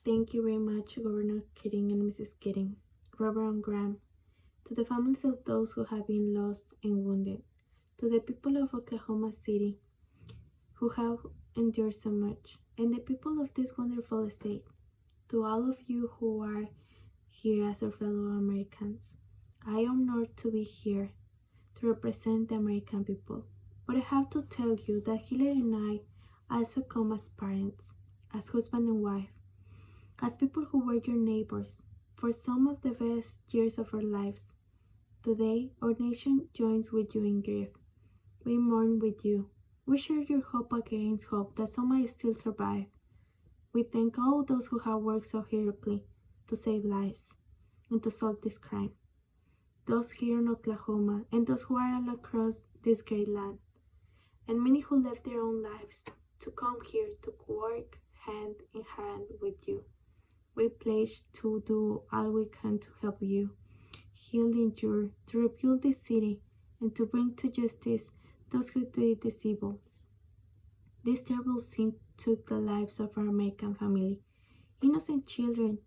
Thank you very much, Governor Keating and Mrs. Keating, Reverend Graham, to the families of those who have been lost and wounded, to the people of Oklahoma City who have endured so much, and the people of this wonderful state, to all of you who are here as our fellow Americans. I am honored to be here to represent the American people, but I have to tell you that Hillary and I also come as parents, as husband and wife, as people who were your neighbors for some of the best years of our lives. Today, our nation joins with you in grief. We mourn with you. We share your hope against hope that some might still survive. We thank all those who have worked so heroically to save lives and to solve this crime. Those here in Oklahoma and those who are all across this great land, and many who left their own lives to come here to work hand in hand with you. We pledge to do all we can to help you heal the injured, to rebuild this city, and to bring to justice those who did this evil. This terrible sin took the lives of our American family, innocent children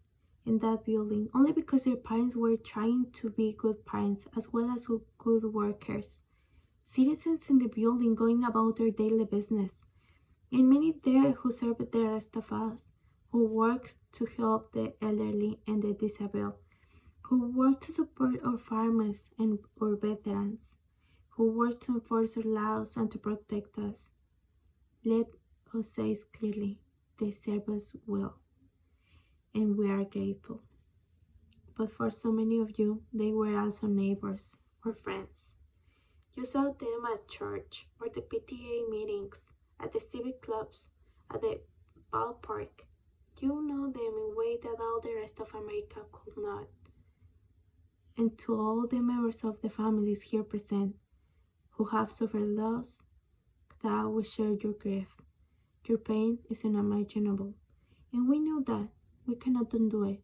in that building, only because their parents were trying to be good parents as well as good workers. Citizens in the building going about their daily business, and many there who served the rest of us, who worked to help the elderly and the disabled, who worked to support our farmers and our veterans, who worked to enforce our laws and to protect us. Let us say it clearly, they serve us well, and we are grateful. But for so many of you, they were also neighbors or friends. You saw them at church or the PTA meetings, at the civic clubs, at the ballpark. You know them in a way that all the rest of America could not. And to all the members of the families here present who have suffered loss, that we share your grief. Your pain is unimaginable, and we know that we cannot undo it.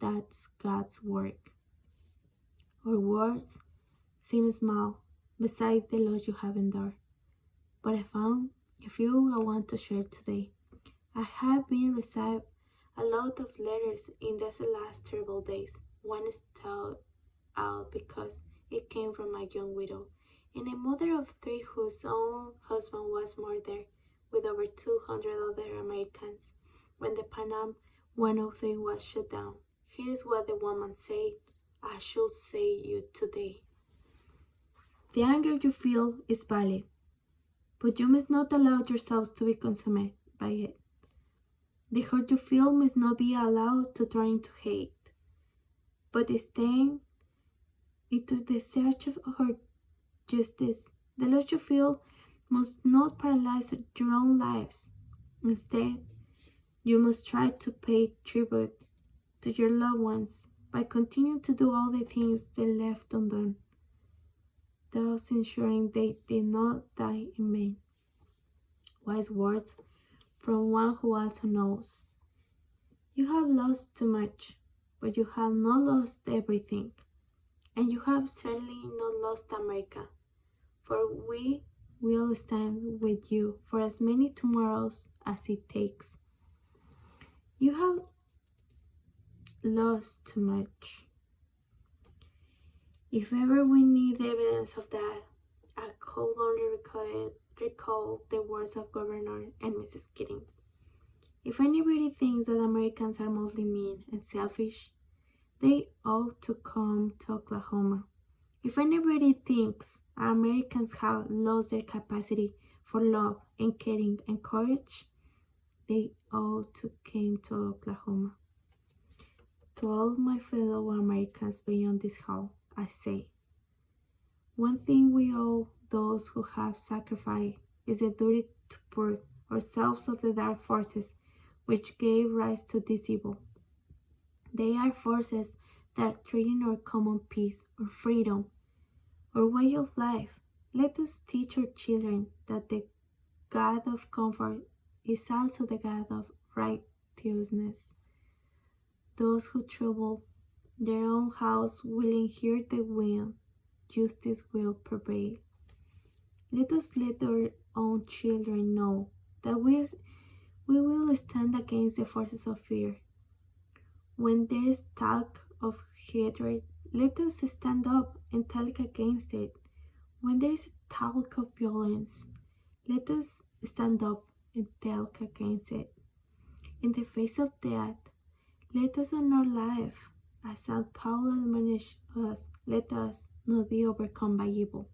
That's God's work. Our words seem small beside the loss you have endured, but I found a few I want to share today. I have been received a lot of letters in these last terrible days. One stood out because it came from a young widow and a mother of three whose own husband was murdered with over 200 other Americans when the Pan Am 103 was shut down. Here is what the woman said. I should say you today. The anger you feel is valid, but you must not allow yourselves to be consumed by it. The hurt you feel must not be allowed to turn into hate, but stand into the search for justice. The loss you feel must not paralyze your own lives. Instead, you must try to pay tribute to your loved ones by continuing to do all the things they left undone, thus ensuring they did not die in vain. Wise words from one who also knows. You have lost too much, but you have not lost everything, and you have certainly not lost America, for we will stand with you for as many tomorrows as it takes. You have lost too much. If ever we need evidence of that, I could only recall the words of Governor and Mrs. Keating. If anybody thinks that Americans are mostly mean and selfish, they ought to come to Oklahoma. If anybody thinks Americans have lost their capacity for love and caring and courage, they ought to come to Oklahoma. To all my fellow Americans beyond this hall, I say, one thing we owe those who have sacrificed is the duty to purge ourselves of the dark forces which gave rise to this evil. They are forces that threaten our common peace, our freedom, our way of life. Let us teach our children that the God of comfort is also the God of righteousness. Those who trouble their own house will inherit the wind. Justice will prevail. Let us let our own children know that we will stand against the forces of fear When there is talk of hatred, let us stand up and talk against it. When there is talk of violence, let us stand up and talk against it. In the face of death, let us honor life. As St. Paul admonished us, let us not be overcome by evil,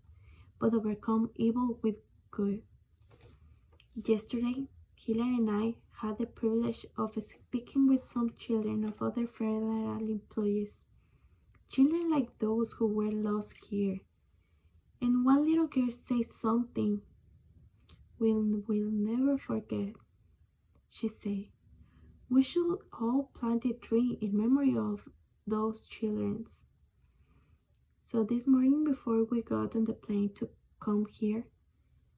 but overcome evil with good. Yesterday, Hilary and I had the privilege of speaking with some children of other federal employees, children like those who were lost here. And one little girl said something we'll never forget. She said, "We should all plant a tree in memory of those children." So this morning, before we got on the plane to come here,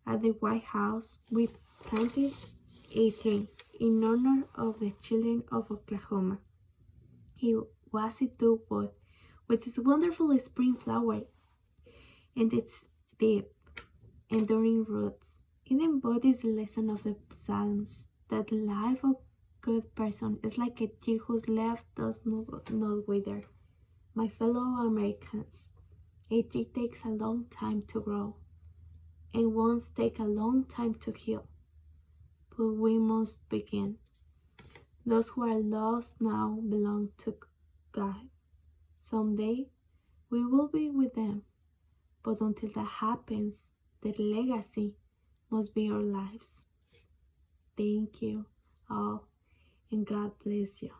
at the White House, we planted a tree in honor of the children of Oklahoma. It was a dogwood with its wonderful spring flower and its deep, enduring roots. It embodies the lesson of the Psalms that the life of a good person is like a tree whose leaf does not wither. My fellow Americans, a tree takes a long time to grow, and wounds take a long time to heal. But we must begin. Those who are lost now belong to God. Someday we will be with them, but until that happens, their legacy must be our lives. Thank you all, and God bless you.